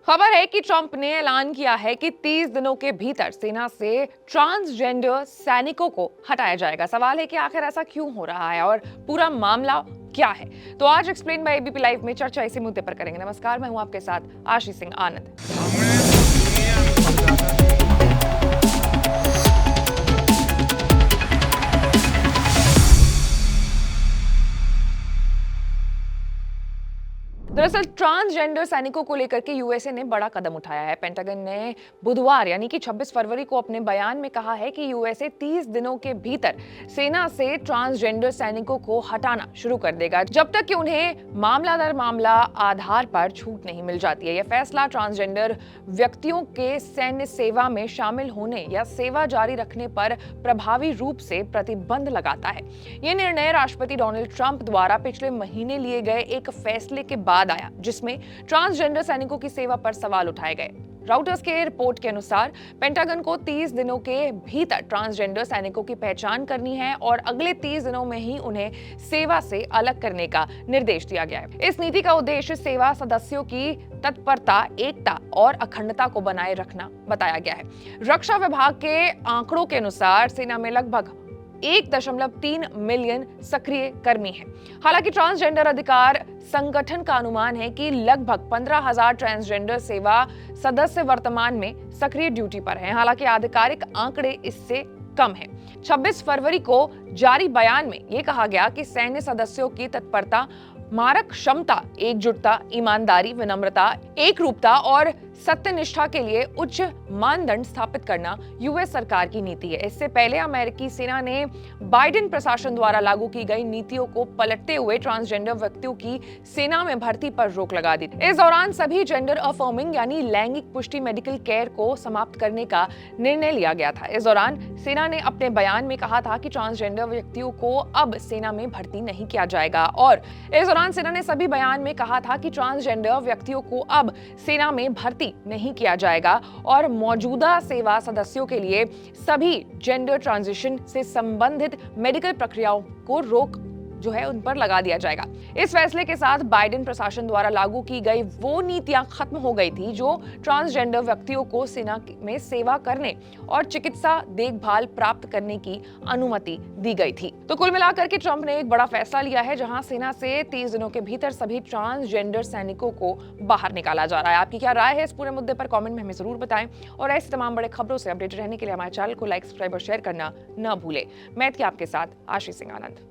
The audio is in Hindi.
खबर है कि ट्रंप ने ऐलान किया है कि 30 दिनों के भीतर सेना से ट्रांसजेंडर सैनिकों को हटाया जाएगा। सवाल है कि आखिर ऐसा क्यों हो रहा है और पूरा मामला क्या है। तो आज एक्सप्लेन बाय एबीपी लाइव में चर्चा इसी मुद्दे पर करेंगे। नमस्कार, मैं हूं आपके साथ आशीष सिंह आनंद। दरअसल ट्रांसजेंडर सैनिकों को लेकर के यूएसए ने बड़ा कदम उठाया है। पेंटागन ने बुधवार यानी कि 26 फरवरी को अपने बयान में कहा है कि यूएसए 30 दिनों के भीतर सेना से ट्रांसजेंडर सैनिकों को हटाना शुरू कर देगा, जब तक कि उन्हें मामला दर मामला आधार पर छूट नहीं मिल जाती है। यह फैसला ट्रांसजेंडर व्यक्तियों के सैन्य सेवा में शामिल होने या सेवा जारी रखने पर प्रभावी रूप से प्रतिबंध लगाता है। यह निर्णय राष्ट्रपति डोनाल्ड ट्रंप द्वारा पिछले महीने लिए गए एक फैसले के बाद आया, जिसमें ट्रांसजेंडर सैनिकों की सेवा पर सवाल उठाए गए। राउटर्स के रिपोर्ट के अनुसार पेंटागन को 30 दिनों के भीतर ट्रांसजेंडर सैनिकों की पहचान करनी है और अगले 30 दिनों में ही उन्हें सेवा से अलग करने का निर्देश दिया गया है। इस नीति का उद्देश्य सेवा सदस्यों की तत्परता, एकता और अखंडता को बनाए रखना बताया गया है। रक्षा विभाग के आंकड़ों के अनुसार सेना में लगभग 1.3 मिलियन सक्रिय कर्मी हैं। हालांकि ट्रांसजेंडर अधिकार संगठन का अनुमान है कि लगभग 15,000 ट्रांसजेंडर सेवा सदस्य वर्तमान में सक्रिय ड्यूटी पर हैं। हालांकि आधिकारिक आंकड़े इससे कम है। 26 फरवरी को जारी बयान में यह कहा गया कि सैन्य सदस्यों की तत्परता, मारक क्षमता, एकजुटता, ईमानदारी, विनम्रता, एकरूपता और सत्यनिष्ठा के लिए उच्च मानदंड स्थापित करना यूएस सरकार की नीति है। इससे पहले अमेरिकी सेना ने बाइडेन प्रशासन द्वारा लागू की गई नीतियों को पलटते हुए ट्रांसजेंडर व्यक्तियों की सेना में भर्ती पर रोक लगा दी। इस दौरान सभी जेंडर अफर्मिंग यानी लैंगिक पुष्टि मेडिकल केयर को समाप्त करने का निर्णय लिया गया था। इस दौरान सेना ने अपने बयान में कहा था कि ट्रांसजेंडर व्यक्तियों को अब सेना में भर्ती नहीं किया जाएगा और इस दौरान सेना ने सभी बयान में कहा था कि ट्रांसजेंडर व्यक्तियों को अब सेना में भर्ती नहीं किया जाएगा और मौजूदा सेवा सदस्यों के लिए सभी जेंडर ट्रांजिशन से संबंधित मेडिकल प्रक्रियाओं को रोक उन पर लगा दिया जाएगा। इस फैसले के साथ बाइडेन प्रशासन द्वारा लागू की गई वो नीतियां खत्म हो गई थी जो ट्रांसजेंडर व्यक्तियों को सेना में सेवा करने और चिकित्सा देखभाल प्राप्त करने की अनुमति दी गई थी। तो कुल मिलाकर के ट्रंप ने एक बड़ा फैसला लिया है, जहां सेना से 30 दिनों के भीतर सभी ट्रांसजेंडर सैनिकों को बाहर निकाला जा रहा है। आपकी क्या राय है इस पूरे मुद्दे पर? कमेंट में हमें जरूर बताएं और ऐसी तमाम बड़े खबरों से अपडेटेड रहने के लिए हमारे चैनल को लाइक, सब्सक्राइब और शेयर करना न भूलें। मैं थी आपके साथ आशीष सिंह आनंद।